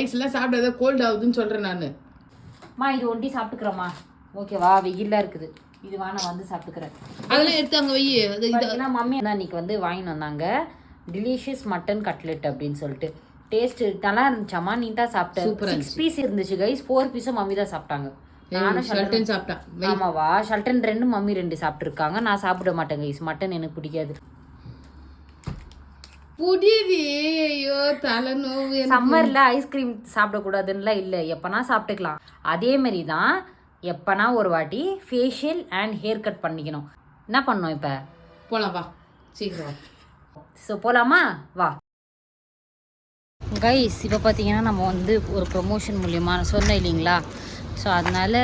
ஐஸ்லாம் சாப்பிடாத கோல்டு ஆகுதுன்னு சொல்கிறேன் நான். இது ஒண்டி சாப்பிட்டுக்கிறேம்மா. ஓகேவா, வெயிலாக இருக்குது. இது நான் வந்து சாப்பிட்டுக்கிறேன். அதெல்லாம் எடுத்து அங்கே வை. ஏன்னா மம்மி தான் இன்னைக்கு வந்து வாங்கிட்டு வந்தாங்க டிலிஷியஸ் மட்டன் கட்லெட் அப்படின்னு சொல்லிட்டு. டேஸ்ட் நல்லா இருந்துச்சாம்மா. நீ தான் சாப்பிட்டேன். 6 பீஸ் இருந்துச்சு கைஸ். 4 பீஸும் மம்மி தான் சாப்பிட்டாங்க. நானும் ஷல்டன் சாப்பிட்டேன். ஆமாவா, ஷல்டன் 2, மம்மி 2 சாப்பிட்டுருக்காங்க. நான் சாப்பிட மாட்டேன் கைஸ், மட்டன் எனக்கு பிடிக்காது. ஐயோ தலைநோவு. சம்மர்ல ஐஸ்கிரீம் சாப்பிடக்கூடாதுன்னுலாம் இல்லை, எப்பனா சாப்பிட்டுக்கலாம். அதே மாதிரி தான் எப்பனா ஒரு வாட்டி ஃபேஷியல் அண்ட் ஹேர் கட் பண்ணிக்கணும். என்ன பண்ணோம் இப்போ? போலாம் வா, சீக்கிரம். ஸோ போகலாமா? வா கைஸ். இப்போ பார்த்தீங்கன்னா நம்ம வந்து ஒரு ப்ரொமோஷன் மூலியமாக சொன்னேன் இல்லைங்களா. ஸோ அதனால்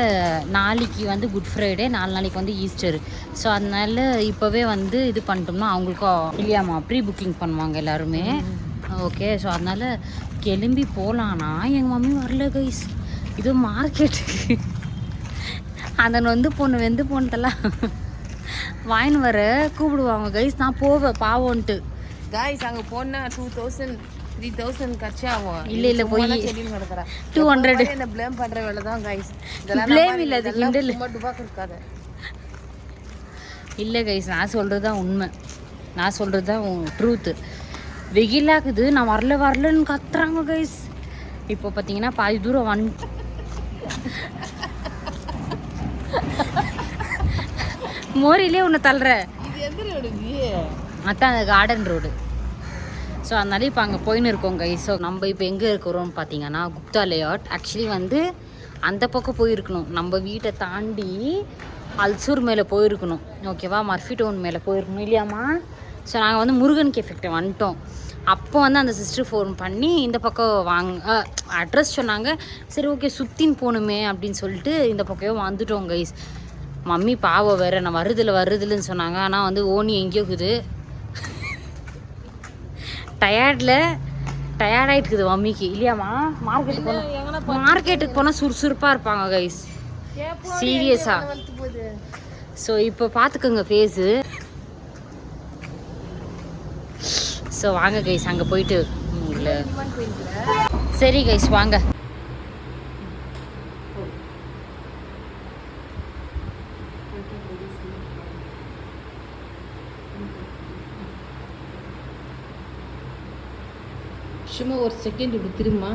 நாளைக்கு வந்து குட் ஃப்ரைடே, 4 நாளைக்கு வந்து ஈஸ்டர். ஸோ அதனால் இப்போவே வந்து இது பண்ணிட்டோம்னா அவங்களுக்கும் இல்லையாம்மா ப்ரீ புக்கிங் பண்ணுவாங்க எல்லாருமே. ஓகே, ஸோ அதனால் கிளம்பி போகலான்னா எங்கள் மம்மி வரல கைஸ். இது மார்க்கெட்டுக்கு அந்த நொந்து பொண்ணு வெந்து போனதெல்லாம் வாங்கின்னு வர கூப்பிடுவாங்க கைஸ். நான் போவேன் பாவோன்ட்டு. கைஸ் அங்கே போனால் 2000 3000 கட்சி ஆகும். இல்லை போய் 200 என்ன ப்ளேம் பண்ணுற வேலை தான் கைஸ். ப்ளேம் இல்லை, அது கிண்டல். இருக்காது. இல்லை கைஸ், நான் சொல்கிறது தான் உண்மை, நான் சொல்கிறது தான் ட்ரூத்து. வெயிலாக்குது, நான் வரலன்னு கத்துறாங்க கைஸ். இப்போ பார்த்தீங்கன்னா பாதி தூரம் மோரிலே ஒன்று தள்ளுற. இது எந்த ரோடு? அதான் அந்த கார்டன் ரோடு. ஸோ அதனால இப்போ அங்கே போயின்னு இருக்கோம் கைஸ். ஸோ நம்ம இப்போ எங்கே இருக்கிறோம்னு பார்த்தீங்கன்னா குப்தா லேஅவுட். ஆக்சுவலி வந்து அந்த பக்கம் போயிருக்கணும், நம்ம வீட்டை தாண்டி அல்சூர் மேலே போயிருக்கணும். ஓகேவா, மர்ஃபி டவுன் மேலே போயிருக்கணும் இல்லையாம்மா. ஸோ நாங்கள் வந்து முருகன் கேஃபெக்டை வந்துட்டோம். அப்போ வந்து அந்த சிஸ்டர் ஃபோன் பண்ணி இந்த பக்கம் அட்ரஸ் சொன்னாங்க. சரி ஓகே சுற்றின்னு போகணுமே அப்படின்னு சொல்லிட்டு இந்த பக்கம் வந்துட்டோம் கைஸ். மம்மி பாவம் வேறு, நான் வருதுலன்னு சொன்னாங்க. ஆனால் வந்து ஓனி எங்கேயோ இருக்குது, டயர்டாயிட்டுக்குது மம்மிக்கு இல்லையாம்மா. மார்க்கெட்டுக்கு போனால் சுறுசுறுப்பாக இருப்பாங்க கைஸ், சீரியஸாக. ஸோ இப்போ பார்த்துக்கோங்க ஃபேஸு. ஸோ வாங்க கைஸ் அங்கே போயிட்டு சரி கைஸ் வாங்க. சும்மா ஒரு செகண்ட் இப்படி திரும்ப.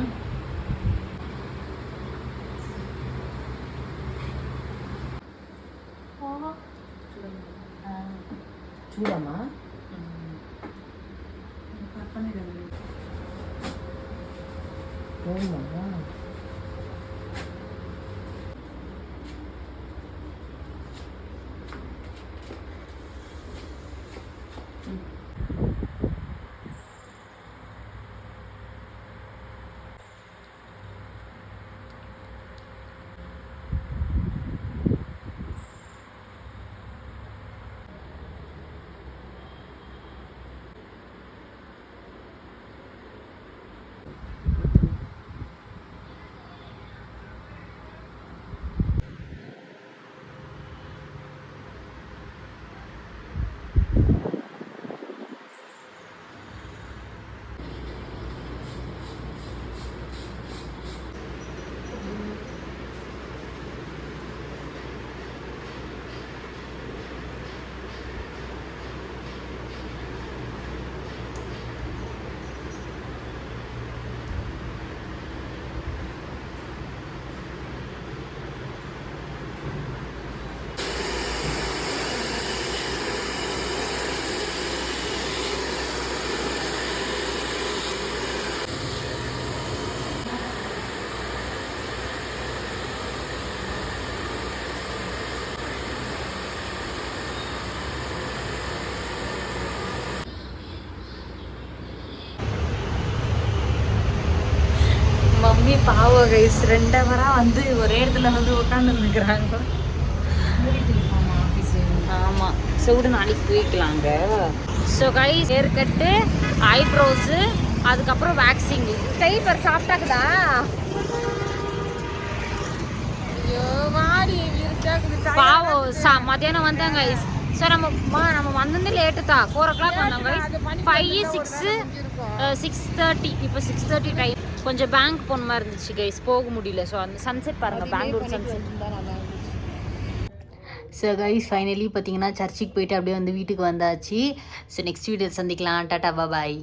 சூடாமா? மம்மி பாவம் கைஸ், 2 ஹவரா வந்து ஒரே இடத்துல வந்து உட்காந்துருந்துக்கிறாங்க. ஆமாம், சூடு நாளைக்கு போய்க்கலாங்க. So guys hair cut, eyebrows, அதுக்கப்புறம் வேக்சிங்கு. கை பேர் சாப்பிட்டாக்குதா? பாவம் மத்தியானம் வந்தாங்க கைஸ். ஸோ நம்ம வந்தது லேட்டு தான், 4 o'clock வந்தோம் கைஸ். 5, 6, 6:30. இப்போ 6:30 டைம். கொஞ்சம் பேங்க் போன மாதிரி இருந்துச்சு கைஸ், போக முடியல. ஸோ அந்த சன்செட் பாருங்கள், Bangalore sunset. So guys finally பார்த்தீங்கன்னா சர்ச்சுக்கு போயிட்டு அப்படியே வந்து வீட்டுக்கு வந்தாச்சு. ஸோ நெக்ஸ்ட் வீடியோ சந்திக்கலாம். டாடா பாய்.